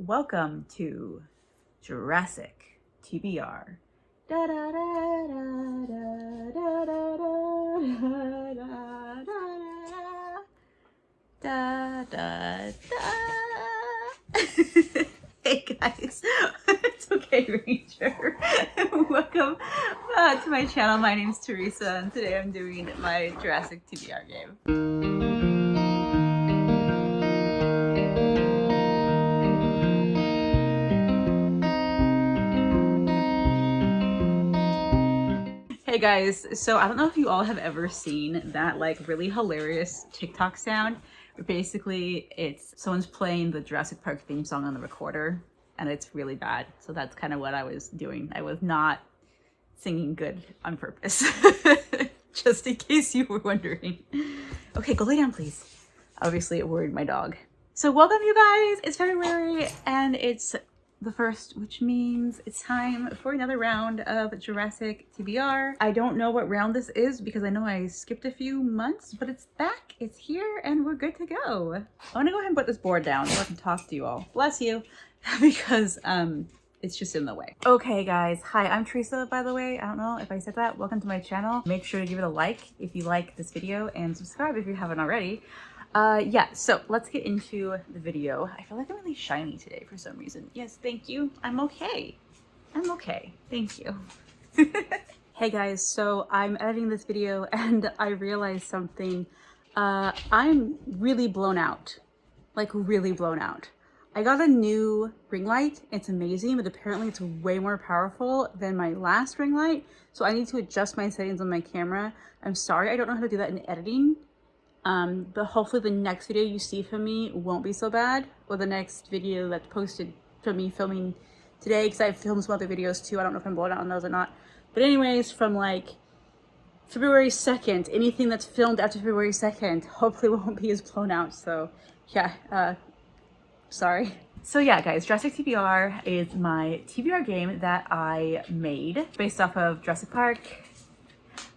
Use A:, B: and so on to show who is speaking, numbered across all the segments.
A: Welcome to Jurassic TBR. Da da da da da da da da da da da. Hey guys, it's okay, Ranger. Welcome to my channel. My name's Teresa, and today I'm doing my Jurassic TBR game. Hey guys, so I don't know if you all have ever seen that like really hilarious TikTok sound where basically it's someone's playing the Jurassic Park theme song on the recorder and it's really bad. So that's kind of what I was doing. I was not singing good on purpose, just in case you were wondering. Okay, go lay down please. Obviously it worried my dog. So welcome you guys, it's February and it's the first, which means it's time for another round of Jurassic TBR. I don't know what round this is because I know I skipped a few months, but it's back, it's here, and we're good to go. I want to go ahead and put this board down so I can talk to you all. Bless you, because it's just in the way. Okay guys, hi, I'm Teresa, by the way. I don't know if I said that. Welcome to my channel. Make sure to give it a like if you like this video and subscribe if you haven't already. Yeah, so let's get into the video. I feel like I'm really shiny today for some reason. Yes, thank you. I'm okay. I'm okay. Thank you. Hey guys, so I'm editing this video and I realized something. I'm really blown out. Like really blown out. I got a new ring light. It's amazing, but apparently it's way more powerful than my last ring light. So I need to adjust my settings on my camera. I'm sorry, I don't know how to do that in editing. But hopefully the next video you see from me won't be so bad, or the next video that's posted from me filming today, because I've filmed some other videos too. I don't know if I'm blown out on those or not. But anyways, from like February 2nd, anything that's filmed after February 2nd hopefully won't be as blown out. So yeah, sorry. So yeah guys, Jurassic TBR is my TBR game that I made based off of Jurassic Park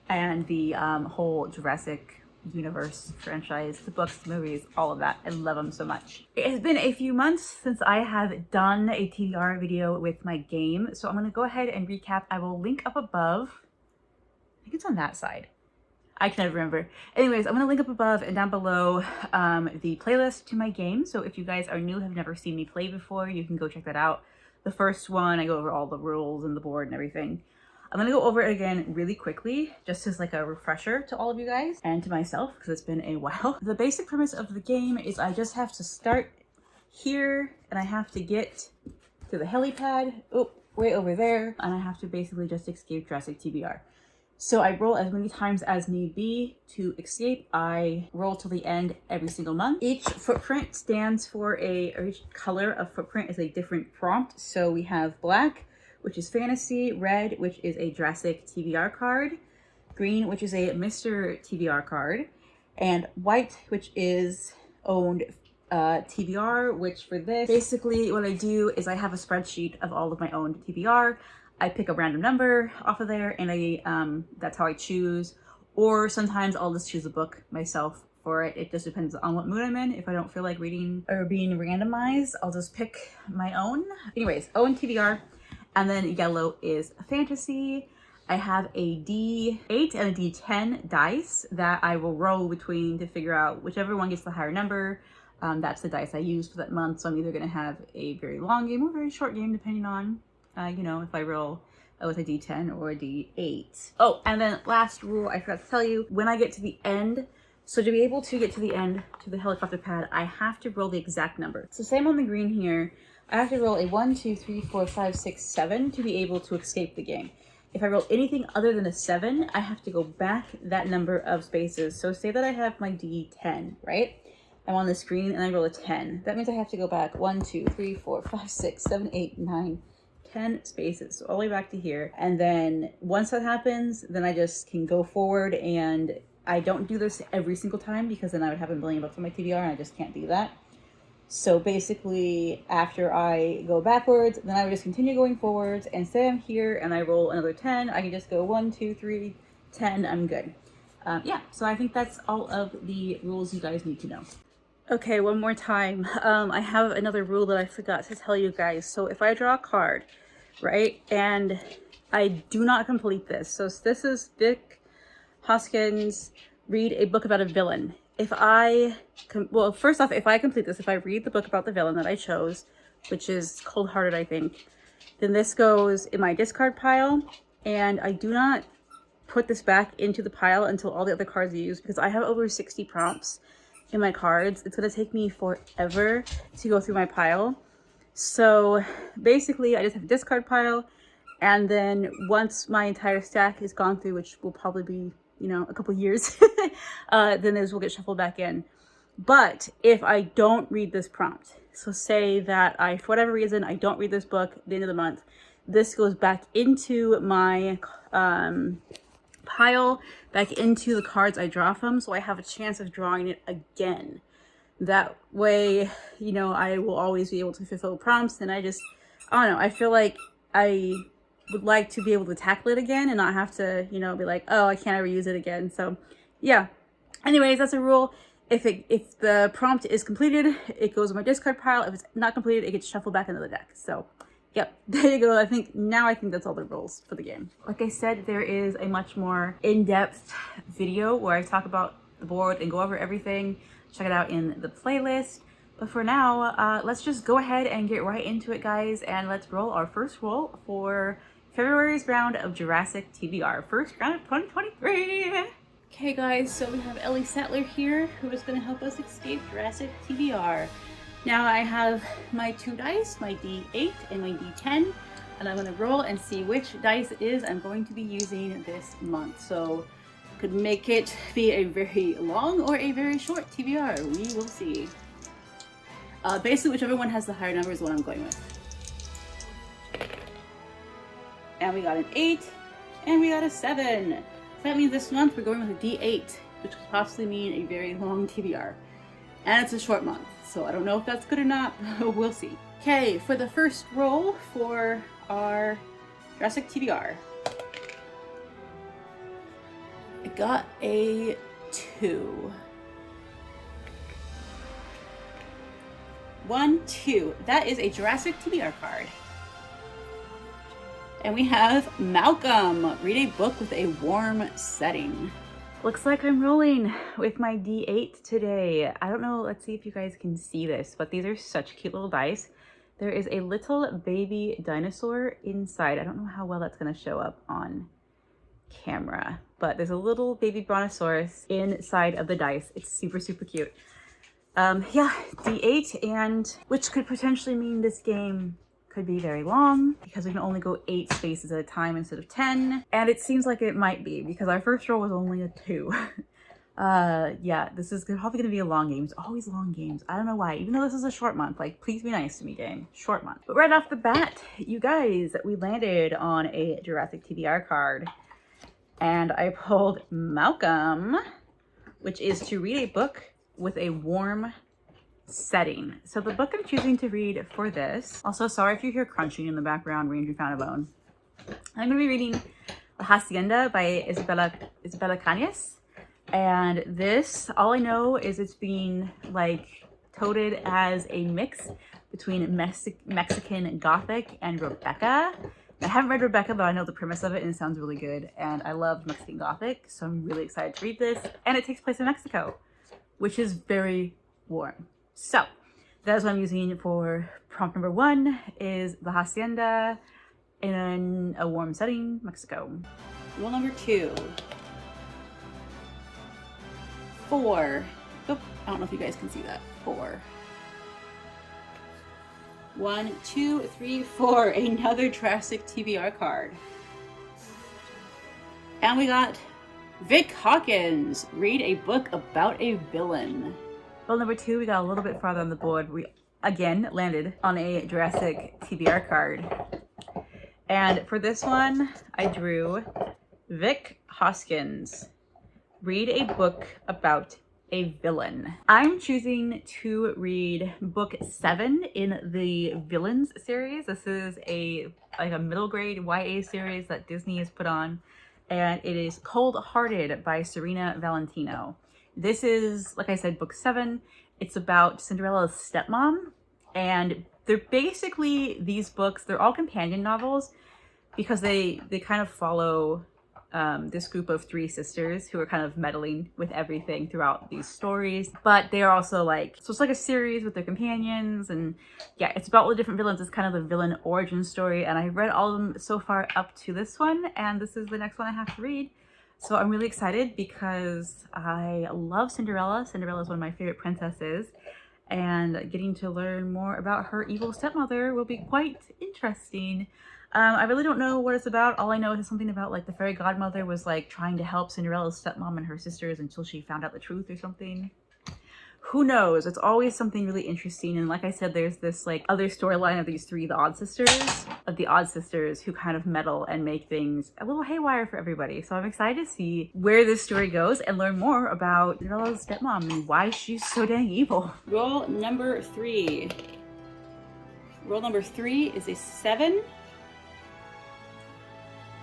A: and the whole Jurassic universe franchise, the books, the movies, all of that. I love them so much. It has been a few months since I have done a TBR video with my game, so I'm going to go ahead and recap. I will link up above. I think it's on that side. I can never remember. Anyways, I'm going to link up above and down below the playlist to my game. So if you guys are new, have never seen me play before, you can go check that out. The first one, I go over all the rules and the board and everything. I'm gonna go over it again really quickly, just as like a refresher to all of you guys and to myself, because it's been a while. The basic premise of the game is I just have to start here and I have to get to the helipad, way over there, and I have to basically just escape Jurassic TBR. So I roll as many times as need be to escape. I roll till the end every single month. Each footprint stands for or each color of footprint is a different prompt. So we have black, which is fantasy, red, which is a Jurassic TBR card, green, which is a Mr. TBR card, and white, which is owned TBR, which for this, basically what I do is I have a spreadsheet of all of my owned TBR. I pick a random number off of there and that's how I choose, or sometimes I'll just choose a book myself for it. It just depends on what mood I'm in. If I don't feel like reading or being randomized, I'll just pick my own. Anyways, owned TBR. And then yellow is fantasy. I have a D8 and a D10 dice that I will roll between to figure out whichever one gets the higher number. That's the dice I use for that month. So I'm either going to have a very long game or a very short game, depending on, you know, if I roll with a D10 or a D8. Oh, and then last rule, I forgot to tell you, when I get to the end, so to be able to get to the end, to the helicopter pad, I have to roll the exact number. So same on the green here. I have to roll a 1, 2, 3, 4, 5, 6, 7 to be able to escape the game. If I roll anything other than a 7, I have to go back that number of spaces. So say that I have my D10, right? I'm on the screen and I roll a 10. That means I have to go back 1, 2, 3, 4, 5, 6, 7, 8, 9, 10 spaces. So all the way back to here. And then once that happens, then I just can go forward, and I don't do this every single time because then I would have $1 million on my TBR and I just can't do that. So basically, after I go backwards, then I would just continue going forwards, and say I'm here and I roll another 10, I can just go 1, 2, 3, 10, I'm good. Yeah, so I think that's all of the rules you guys need to know. Okay, one more time. I have another rule that I forgot to tell you guys. So if I draw a card, right, and I do not complete this. So this is Vic Hoskins, read a book about a villain. If I, well, first off, if I complete this, if I read the book about the villain that I chose, which is Cold Hearted, I think, then this goes in my discard pile, and I do not put this back into the pile until all the other cards are used, because I have over 60 prompts in my cards. It's gonna take me forever to go through my pile. So basically I just have a discard pile, and then once my entire stack is gone through, which will probably be, you know, a couple years, then those will get shuffled back in. But if I don't read this prompt, so say that I, for whatever reason, I don't read this book at the end of the month, this goes back into my pile, back into the cards I draw from, so I have a chance of drawing it again. That way, you know, I will always be able to fulfill prompts, and I don't know, I feel like I would like to be able to tackle it again and not have to, you know, be like, oh, I can't ever use it again. So yeah, anyways, that's a rule. If the prompt is completed, it goes in my discard pile. If it's not completed, it gets shuffled back into the deck. So yep, there you go. I think that's all the rules for the game. Like I said, there is a much more in-depth video where I talk about the board and go over everything. Check it out in the playlist. But for now, let's just go ahead and get right into it, guys. And let's roll our first roll for February's round of Jurassic TBR. First round of 2023. Okay, guys, so we have Ellie Sattler here, who is going to help us escape Jurassic TBR. Now I have my 2 dice, my D8 and my D10, and I'm going to roll and see which dice it is I'm going to be using this month. So could make it be a very long or a very short TBR. We will see. Basically, whichever one has the higher number is what I'm going with. And we got an 8, and we got a 7. So that means this month we're going with a D8, which could possibly mean a very long TBR. And it's a short month, so I don't know if that's good or not, but we'll see. Okay, for the first roll for our Jurassic TBR, I got a 2. 1, 2. That is a Jurassic TBR card. And we have Malcolm, read a book with a warm setting. Looks like I'm rolling with my D8 today. I don't know, let's see if you guys can see this, but these are such cute little dice. There is a little baby dinosaur inside. I don't know how well that's gonna show up on camera, but there's a little baby brontosaurus inside of the dice. It's super, super cute. Yeah, D8, and which could potentially mean this game could be very long because we can only go 8 spaces at a time instead of 10. And it seems like it might be because our first roll was only a 2. Yeah, this is probably gonna be a long game. It's always long games. I don't know why, even though this is a short month. Like, please be nice to me, game. Short month. But right off the bat, you guys, we landed on a Jurassic TBR card. And I pulled Malcolm, which is to read a book with a warm setting. So the book I'm choosing to read for this, also sorry if you hear crunching in the background, Ranger found a bone. I'm going to be reading La Hacienda by Isabella Cañas. And this, all I know is it's being like touted as a mix between Mexican Gothic and Rebecca. I haven't read Rebecca, but I know the premise of it and it sounds really good. And I love Mexican Gothic, so I'm really excited to read this. And it takes place in Mexico, which is very warm. So that is what I'm using for prompt number 1 is La Hacienda in a warm setting, Mexico. Rule number 2. 4. Oh, I don't know if you guys can see that. 4. 1, 2, 3, 4. Another Jurassic TBR card. And we got Vic Hawkins, read a book about a villain. Well, number 2, we got a little bit farther on the board. We again landed on a Jurassic TBR card. And for this one, I drew Vic Hoskins, read a book about a villain. I'm choosing to read book 7 in the Villains series. This is a middle grade YA series that Disney has put on, and it is Cold Hearted by Serena Valentino. This is, like I said, book 7, It's about Cinderella's stepmom, and they're basically, these books, they're all companion novels because they kind of follow this group of three sisters who are kind of meddling with everything throughout these stories. But they are also like, so it's like a series with their companions, and yeah, it's about all the different villains. It's kind of the villain origin story, and I've read all of them so far up to this one, and this is the next one I have to read. So I'm really excited because I love Cinderella. Cinderella is one of my favorite princesses, and getting to learn more about her evil stepmother will be quite interesting. I really don't know what it's about. All I know is something about like the fairy godmother was like trying to help Cinderella's stepmom and her sisters until she found out the truth or something. Who knows? It's always something really interesting. And like I said, there's this like other storyline of these three, the odd sisters who kind of meddle and make things a little haywire for everybody. So I'm excited to see where this story goes and learn more about Cinderella's stepmom and why she's so dang evil. Roll number 3. Roll number 3 is a 7.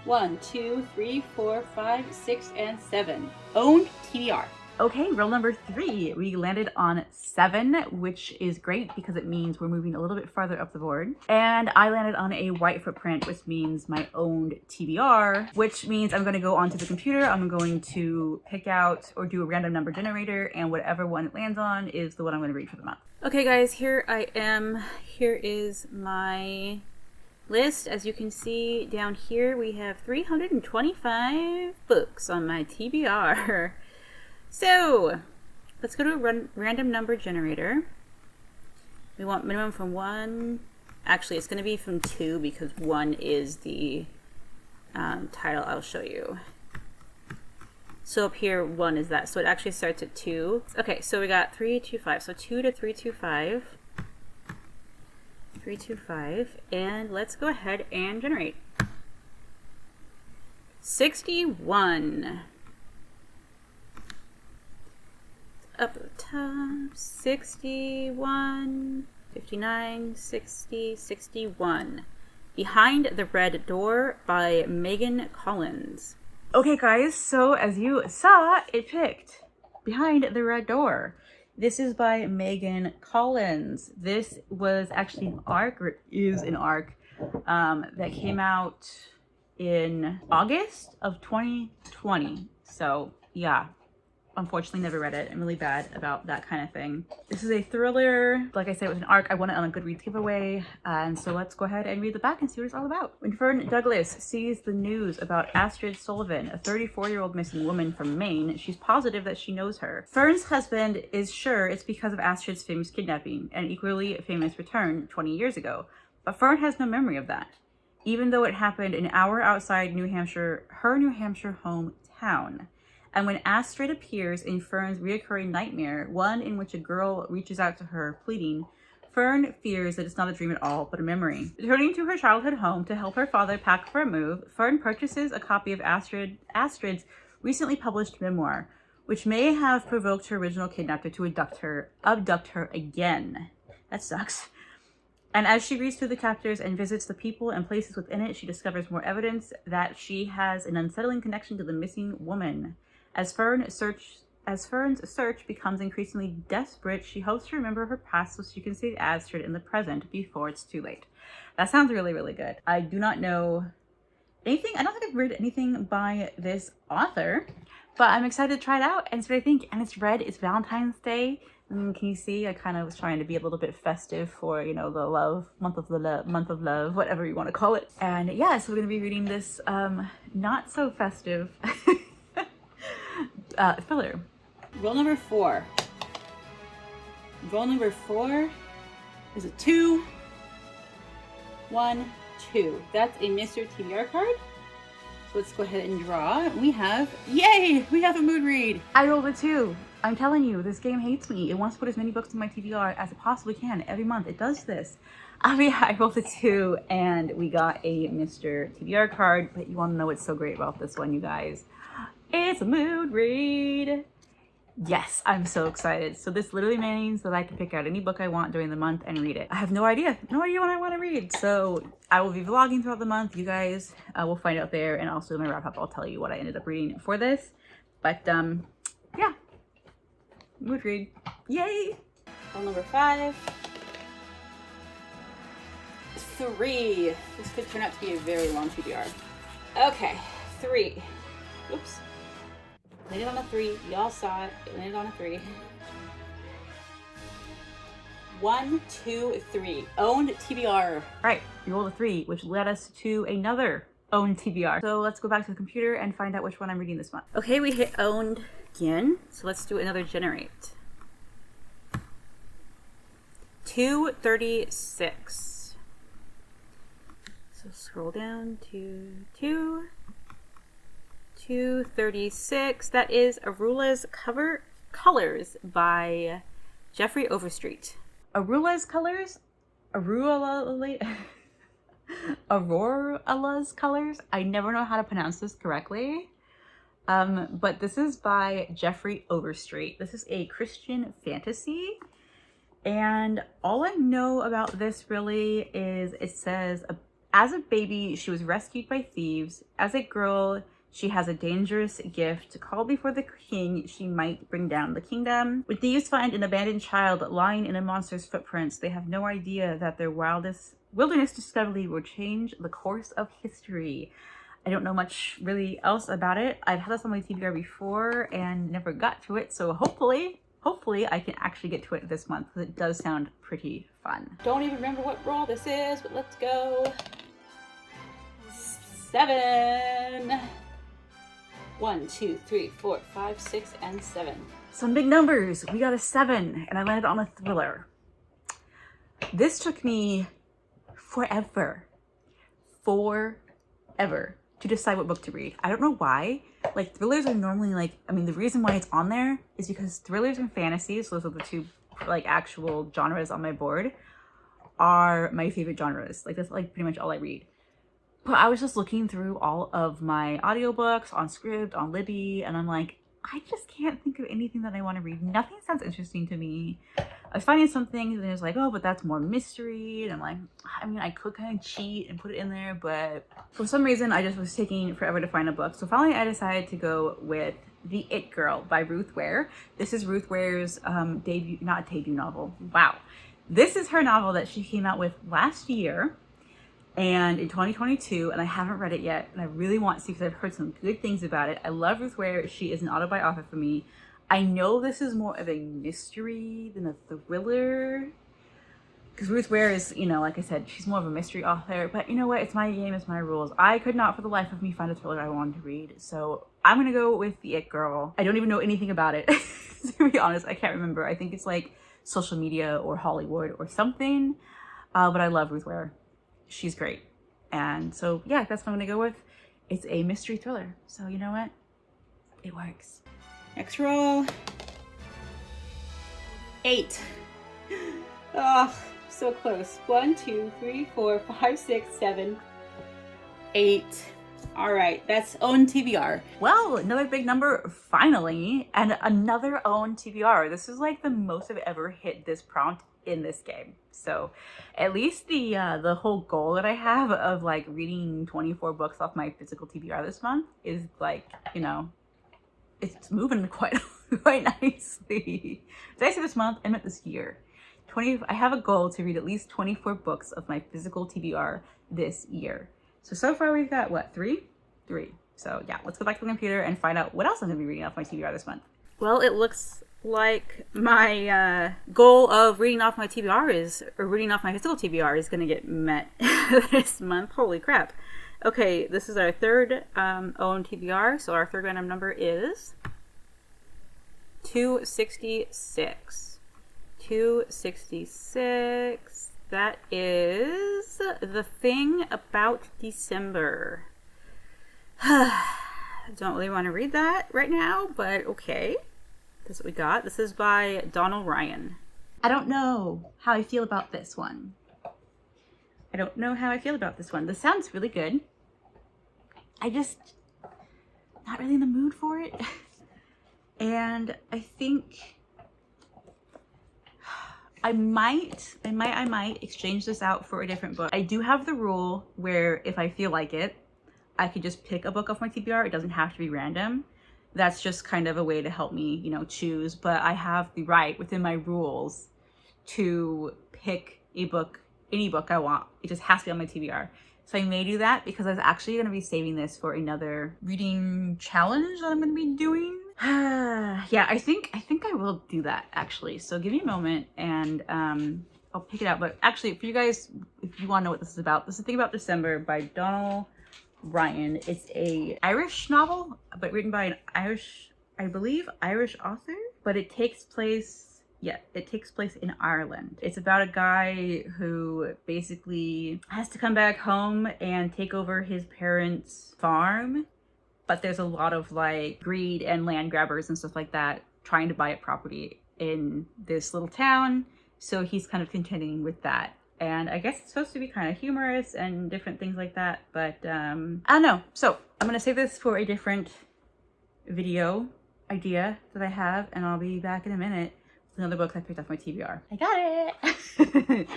A: 1, 2, 3, 4, 5, 6, and 7. Owned TBR. Okay, roll number 3. We landed on 7, which is great because it means we're moving a little bit farther up the board. And I landed on a white footprint, which means my owned TBR, which means I'm going to go onto the computer. I'm going to pick out or do a random number generator, and whatever one it lands on is the one I'm going to read for the month. Okay, guys, here I am. Here is my list. As you can see down here, we have 325 books on my TBR. So let's go to a random number generator. We want minimum from 1. Actually, it's going to be from 2 because 1 is the title I'll show you. So up here, 1 is that. So it actually starts at 2. Okay, so we got 325. So 2 to 325. 325. And let's go ahead and generate. 61. Up at the top, 61, 59, 60, 61. Behind the Red Door by Megan Collins. Okay, guys, so as you saw, it picked Behind the Red Door. This is by Megan Collins. This was actually an arc, or is an arc, that came out in August of 2020. So, yeah. Unfortunately never read it. I'm really bad about that kind of thing. This is a thriller. Like I said, it was an arc. I won it on a Goodreads giveaway. And so let's go ahead and read the back and see what it's all about. When Fern Douglas sees the news about Astrid Sullivan, a 34-year-old missing woman from Maine, she's positive that she knows her. Fern's husband is sure it's because of Astrid's famous kidnapping and equally famous return 20 years ago. But Fern has no memory of that, even though it happened an hour outside New Hampshire, her New Hampshire hometown. And when Astrid appears in Fern's reoccurring nightmare, one in which a girl reaches out to her, pleading, Fern fears that it's not a dream at all, but a memory. Returning to her childhood home to help her father pack for a move, Fern purchases a copy of Astrid's recently published memoir, which may have provoked her original kidnapper to abduct her again. That sucks. And as she reads through the chapters and visits the people and places within it, she discovers more evidence that she has an unsettling connection to the missing woman. As Fern's search becomes increasingly desperate, she hopes to remember her past so she can save Astrid in the present before it's too late. That sounds really, really good. I do not know anything. I don't think I've read anything by this author, but I'm excited to try it out and see what I think. And it's Valentine's Day. Can you see? I kind of was trying to be a little bit festive for, you know, the month of love, whatever you want to call it. And yeah, so we're going to be reading this not so festive filler. Roll number 4. Roll number 4 is a 2, 1, 2. That's a Mr. TBR card. So let's go ahead and draw. We have, yay! We have a mood read. I rolled a 2. I'm telling you, this game hates me. It wants to put as many books in my TBR as it possibly can. Every month it does this. Yeah, I rolled a 2 and we got a Mr. TBR card, but you want to know what's so great about this one, you guys? It's a mood read. Yes, I'm so excited. So this literally means that I can pick out any book I want during the month and read it. I have no idea what I want to read. So I will be vlogging throughout the month. You guys will find out there, and also in my wrap up, I'll tell you what I ended up reading for this. But yeah, mood read. Yay! Call number 5. 3. This could turn out to be a very long TBR. Okay, 3. Oops. Landed on a 3. Y'all saw it. It landed on a 3. 1, 2, 3. Owned TBR. All right, we rolled a 3, which led us to another owned TBR. So let's go back to the computer and find out which one I'm reading this month. Okay, we hit owned again. So let's do another generate. 236. So scroll down to 236. That is Arula's Colors by Jeffrey Overstreet. Arula's Colors? Aurora's Colors? I never know how to pronounce this correctly. But this is by Jeffrey Overstreet. This is a Christian fantasy. And all I know about this really is it says, as a baby, she was rescued by thieves. As a girl, she has a dangerous gift. Called before the king, she might bring down the kingdom. When thieves find an abandoned child lying in a monster's footprints, they have no idea that their wilderness discovery will change the course of history. I don't know much really else about it. I've had this on my TBR before and never got to it, so hopefully I can actually get to it this month, because it does sound pretty fun. Don't even remember what roll this is, but let's go. 7. 1, 2, 3, 4, 5, 6, and 7. Some big numbers. We got a 7, and I landed on a thriller. This took me forever to decide what book to read. I don't know why. Like, thrillers are normally like, I mean, the reason why it's on there is because thrillers and fantasies, those are the two like actual genres on my board, are my favorite genres. Like, that's like pretty much all I read. But I was just looking through all of my audiobooks on Scribd, on Libby, and I'm like, I just can't think of anything that I want to read. Nothing sounds interesting to me. I was finding something, and it's like, oh, but that's more mystery. And I'm like, I mean, I could kind of cheat and put it in there, but for some reason, I just was taking forever to find a book. So finally, I decided to go with The It Girl by Ruth Ware. This is Ruth Ware's debut novel. Wow. This is her novel that she came out with last year and in 2022, and I haven't read it yet, and I really want to because I've heard some good things about it. I love Ruth Ware. She is an autobiography for me. I know this is more of a mystery than a thriller, because Ruth Ware is, you know, like I said, she's more of a mystery author, but you know what? It's my game, it's my rules. I could not for the life of me find a thriller I wanted to read, so I'm gonna go with The It Girl. I don't even know anything about it, to be honest. I can't remember. I think it's like social media or Hollywood or something, but I love Ruth Ware. She's great. And so, yeah, that's what I'm gonna go with. It's a mystery thriller. So you know what? It works. Next roll. 8. Oh, so close. 1, 2, 3, 4, 5, 6, 7, 8. All right, that's own TBR. Well, another big number finally, and another own TBR. This is like the most I've ever hit this prompt in this game. So at least the whole goal that I have of like reading 24 books off my physical TBR this month is like, you know, it's moving quite nicely. Did I say this month? I meant this year. I have a goal to read at least 24 books of my physical TBR this year. So far we've got what, 3? 3. So yeah, let's go back to the computer and find out what else I'm gonna be reading off my TBR this month. Well, it looks like my goal of reading off my TBR reading off my physical TBR is gonna get met this month. Holy crap. Okay, this is our third own TBR. So our third random number is 266. 266. That is The Thing About December. Don't really want to read that right now, but okay. That's what we got. This is by Donald Ryan. I don't know how I feel about this one. This sounds really good. I just not really in the mood for it. And I think I might exchange this out for a different book. I do have the rule where if I feel like it, I could just pick a book off my TBR. It doesn't have to be random. That's just kind of a way to help me, you know, choose. But I have the right within my rules to pick a book, any book I want. It just has to be on my TBR. So I may do that because I was actually going to be saving this for another reading challenge that I'm going to be doing. Yeah, I think I will do that actually. So give me a moment and I'll pick it out. But actually, for you guys, if you want to know what this is about, this is Thing About December by Donald Ryan. It's a Irish novel, but written by an Irish, I believe, Irish author. But it takes place in Ireland. It's about a guy who basically has to come back home and take over his parents' farm. But there's a lot of like greed and land grabbers and stuff like that trying to buy up property in this little town. So he's kind of contending with that. And I guess it's supposed to be kind of humorous and different things like that. But I don't know. So I'm going to save this for a different video idea that I have. And I'll be back in a minute with another book I picked off my TBR. I got it!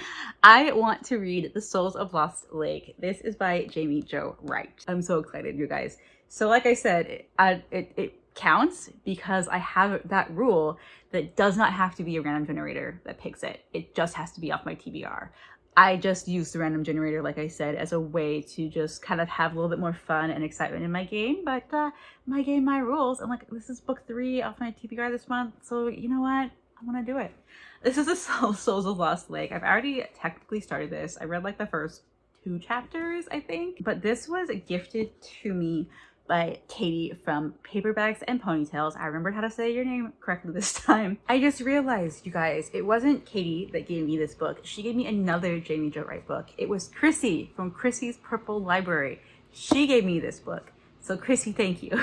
A: I want to read The Souls of Lost Lake. This is by Jamie Jo Wright. I'm so excited, you guys. So like I said, it counts because I have that rule that does not have to be a random generator that picks it. It just has to be off my TBR. I just use the random generator, like I said, as a way to just kind of have a little bit more fun and excitement in my game. But my game, my rules. I'm like, this is book 3 off my TBR this month. So you know what? I want to do it. This is The Souls of Lost Lake. I've already technically started this. I read like the first 2 chapters, I think. But this was gifted to me by Katie from Paperbacks and Ponytails. I remembered how to say your name correctly this time. I just realized, you guys, it wasn't Katie that gave me this book. She gave me another Jamie Jo Wright book. It was Chrissie from Chrissie's Purple Library. She gave me this book. So Chrissie, thank you.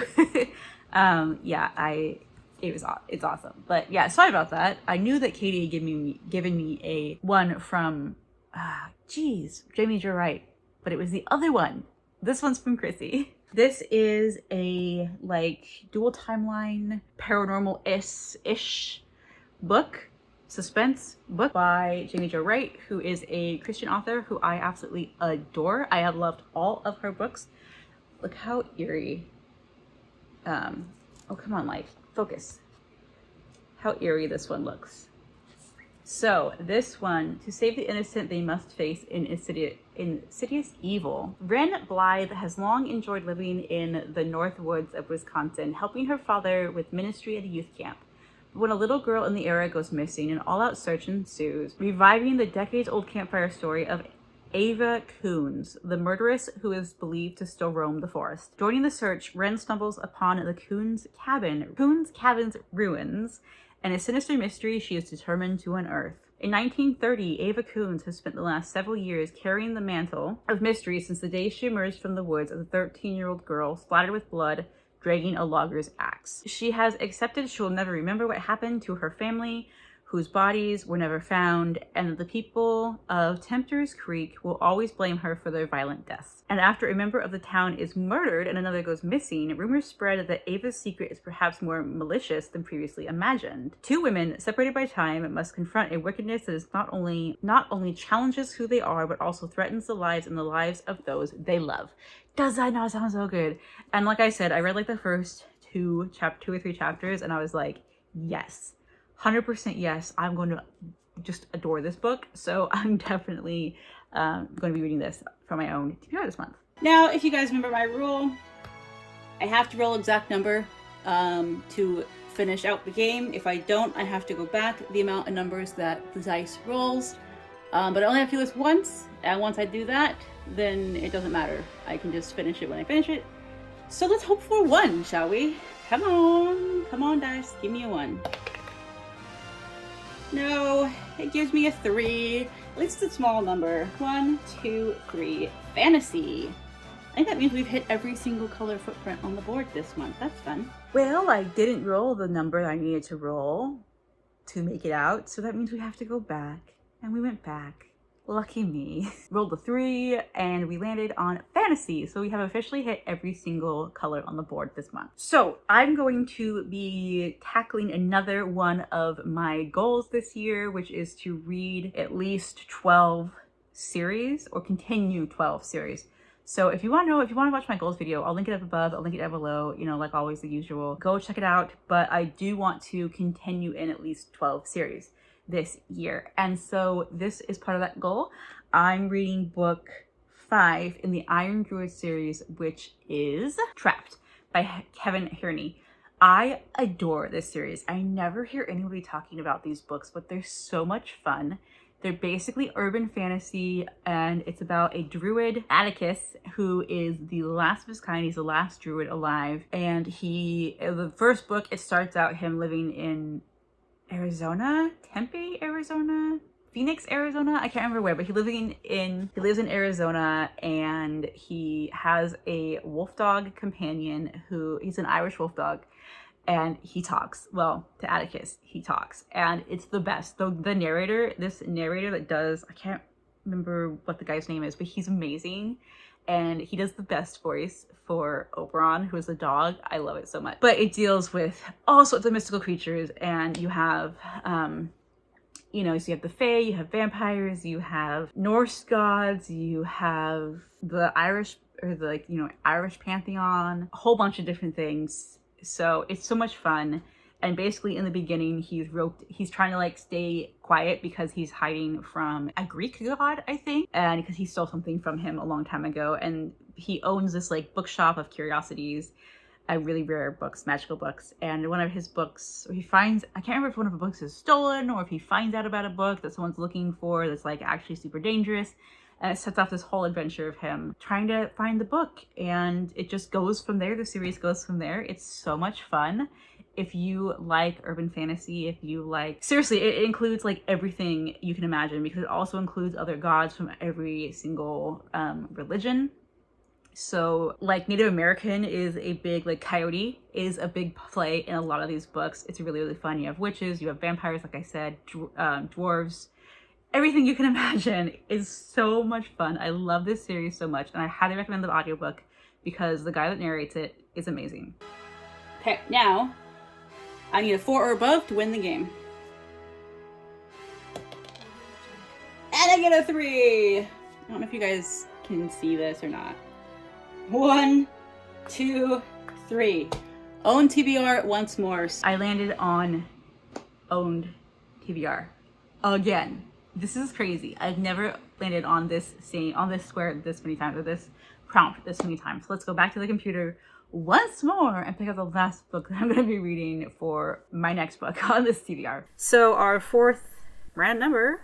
A: Yeah, it's awesome. But yeah, sorry about that. I knew that Katie had given me a one from, Jamie Jo Wright, but it was the other one. This one's from Chrissie. This is a like dual timeline paranormal-ish book, suspense book by Jamie Jo Wright, who is a Christian author who I absolutely adore. I have loved all of her books. Look how eerie. Oh, come on, light. Focus. How eerie this one looks. So this one, to save the innocent, they must face insidious evil. Wren Blythe has long enjoyed living in the North Woods of Wisconsin, helping her father with ministry at a youth camp. But when a little girl in the area goes missing, an all-out search ensues, reviving the decades-old campfire story of Ava Coons, the murderess who is believed to still roam the forest. Joining the search, Wren stumbles upon the Coons cabin's ruins, and a sinister mystery she is determined to unearth. In 1930, Ava Coons has spent the last several years carrying the mantle of mystery since the day she emerged from the woods as a 13-year-old girl splattered with blood, dragging a logger's axe. She has accepted she will never remember what happened to her family, whose bodies were never found, and that the people of Tempter's Creek will always blame her for their violent deaths. And after a member of the town is murdered and another goes missing, rumors spread that Ava's secret is perhaps more malicious than previously imagined. 2 women, separated by time, must confront a wickedness that is not only challenges who they are, but also threatens the lives and the lives of those they love. Does that not sound so good? And like I said, I read like the first 2 or 3 chapters, and I was like, yes. 100% yes, I'm going to just adore this book. So I'm definitely going to be reading this for my own TBR this month. Now, if you guys remember my rule, I have to roll exact number to finish out the game. If I don't, I have to go back the amount of numbers that the dice rolls. But I only have to do this once, and once I do that, then it doesn't matter. I can just finish it when I finish it. So let's hope for 1, shall we? Come on dice, give me a 1. No, it gives me a 3. At least it's a small number. 1, 2, 3. Fantasy. I think that means we've hit every single color footprint on the board this month. That's fun. Well, I didn't roll the number I needed to roll to make it out, so that means we have to go back. And we went back. Lucky me. Rolled a 3, and we landed on fantasy. So we have officially hit every single color on the board this month. So I'm going to be tackling another one of my goals this year, which is to read at least 12 series or continue 12 series. So if you want to watch my goals video, I'll link it up above, I'll link it down below, you know, like always the usual. Go check it out, but I do want to continue in at least 12 series. this year. And so this is part of that goal. I'm reading book 5 in the Iron Druid series, which is Trapped by Kevin Hearney. I adore this series. I never hear anybody talking about these books, but they're so much fun. They're basically urban fantasy, and it's about a druid, Atticus, who is the last of his kind. He's the last druid alive. And the first book, it starts out him living in Arizona, Tempe, Arizona, Phoenix, Arizona. I can't remember where, but he lives in Arizona, and he has a wolf dog companion he's an Irish wolf dog. And he talks. Well, to Atticus, he talks. And it's the best. The narrator, this narrator that does, I can't remember what the guy's name is, but he's amazing. And he does the best voice for Oberon, who is the dog. I love it so much. But it deals with all sorts of mystical creatures. And you have, so you have the Fae, you have vampires, you have Norse gods, you have the Irish, or Irish pantheon, a whole bunch of different things. So it's so much fun. And basically in the beginning, he's trying to stay quiet because he's hiding from a Greek god, I think, and because he stole something from him a long time ago. And he owns this bookshop of curiosities, really rare books, magical books. And one of his books, I can't remember if one of the books is stolen or if he finds out about a book that someone's looking for that's actually super dangerous. And it sets off this whole adventure of him trying to find the book. And it just goes from there. The series goes from there. It's so much fun. If you like urban fantasy, seriously, it includes everything you can imagine, because it also includes other gods from every single religion. So Native American is a big, coyote is a big play in a lot of these books. It's really, really fun. You have witches, you have vampires, like I said, dwarves. Everything you can imagine is so much fun. I love this series so much, and I highly recommend the audiobook because the guy that narrates it is amazing. Okay, now I need a 4 or above to win the game. And I get a 3! I don't know if you guys can see this or not. 1, 2, 3. Own TBR once more. I landed on owned TBR again. This is crazy. I've never landed on this square this many times, or this prompt this many times. So let's go back to the computer once more and pick up the last book that I'm going to be reading for my next book on this TBR. So our 4th random number,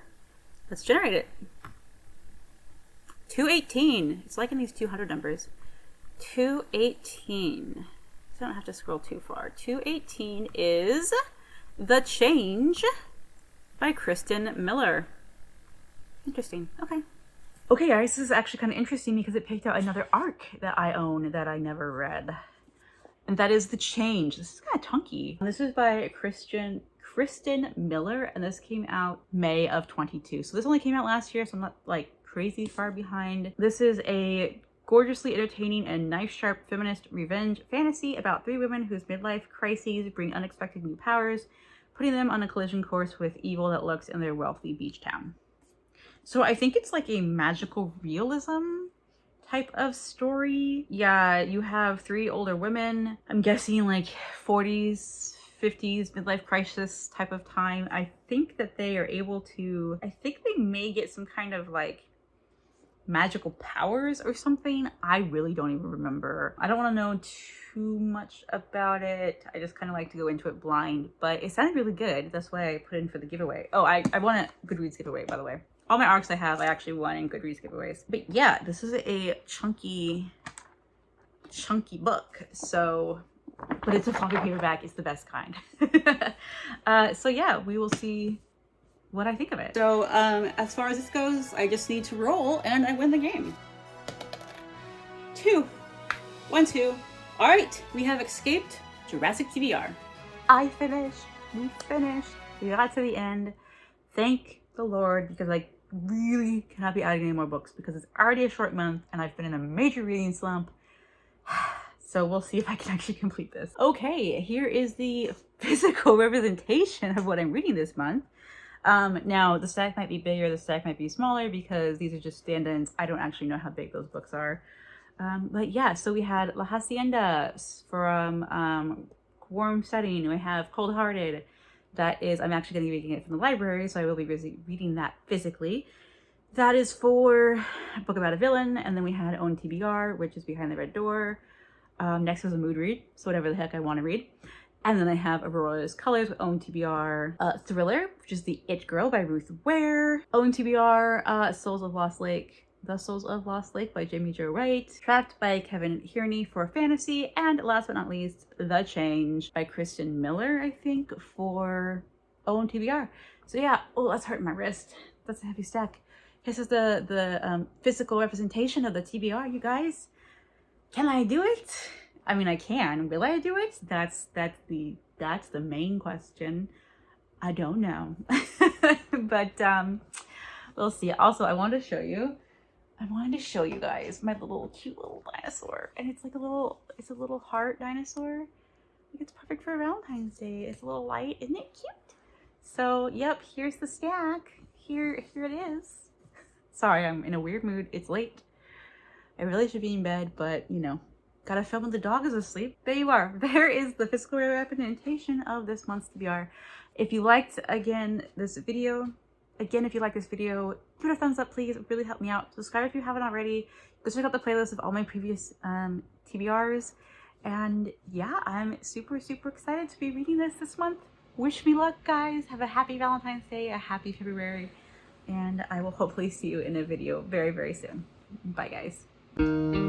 A: let's generate it. 218. It's in these 200 numbers. 218. So I don't have to scroll too far. 218 is The Change by Kristen Miller. Interesting. Okay, guys, this is actually kind of interesting because it picked out another ARC that I own that I never read. And that is The Change. This is kind of chunky. This is by Kristen Miller, and this came out May of 22. So this only came out last year, so I'm not crazy far behind. This is a gorgeously entertaining and knife-sharp feminist revenge fantasy about 3 women whose midlife crises bring unexpected new powers, putting them on a collision course with evil that lurks in their wealthy beach town. So I think it's a magical realism type of story. Yeah, you have 3 older women. I'm guessing 40s, 50s, midlife crisis type of time. I think that they are able to, I think they may get some kind of magical powers or something. I really don't even remember. I don't want to know too much about it. I just kind of like to go into it blind, but it sounded really good. That's why I put in for the giveaway. Oh, I won a Goodreads giveaway, by the way. All my ARCs I actually won in Goodreads giveaways. But yeah, this is a chunky book. So, but it's a floppy paperback. It's the best kind. So yeah, we will see what I think of it. So as far as this goes, I just need to roll and I win the game. 2. 1, 2. All right, we have escaped Jurassic TBR. I finished. We finished. We got to the end. Thank the Lord, because I really cannot be adding any more books because it's already a short month and I've been in a major reading slump. So we'll see if I can actually complete this. Okay, here is the physical representation of what I'm reading this month. Now the stack might be bigger, the stack might be smaller because these are just stand-ins. I don't actually know how big those books are. But yeah, so we had La Hacienda from Warm Setting. We have Cold Hearted, That is, I'm actually going to be reading it from the library, so I will be reading that physically. That is for a book about a villain, and then we had Own TBR, which is Behind the Red Door. Next is a mood read, so whatever the heck I want to read. And then I have Aurora's Colors with Own TBR, Thriller, which is The It Girl by Ruth Ware. Own TBR, Souls of Lost Lake, The Souls of Lost Lake by Jamie Jo Wright. Trapped by Kevin Hierney for fantasy. And last but not least, The Change by Kristen Miller, I think, for Own TBR. So yeah, oh, that's hurting my wrist. That's a heavy stack. This is the physical representation of the TBR, you guys. Can I do it? I mean, I can. Will I do it? That's the main question. I don't know. But we'll see. Also, I wanted to show you guys my cute little dinosaur. And it's like it's a little heart dinosaur. It's perfect for Valentine's Day. It's a little light. Isn't it cute? So, yep, here's the stack. Here it is. Sorry, I'm in a weird mood. It's late. I really should be in bed, but you know, gotta film when the dog is asleep. There you are. There is the physical representation of this month's TBR. If you liked, this video, give it a thumbs up, please. It really helped me out. Subscribe if you haven't already. Go check out the playlist of all my previous TBRs. And yeah, I'm super, super excited to be reading this month. Wish me luck, guys. Have a happy Valentine's Day, a happy February. And I will hopefully see you in a video very, very soon. Bye, guys.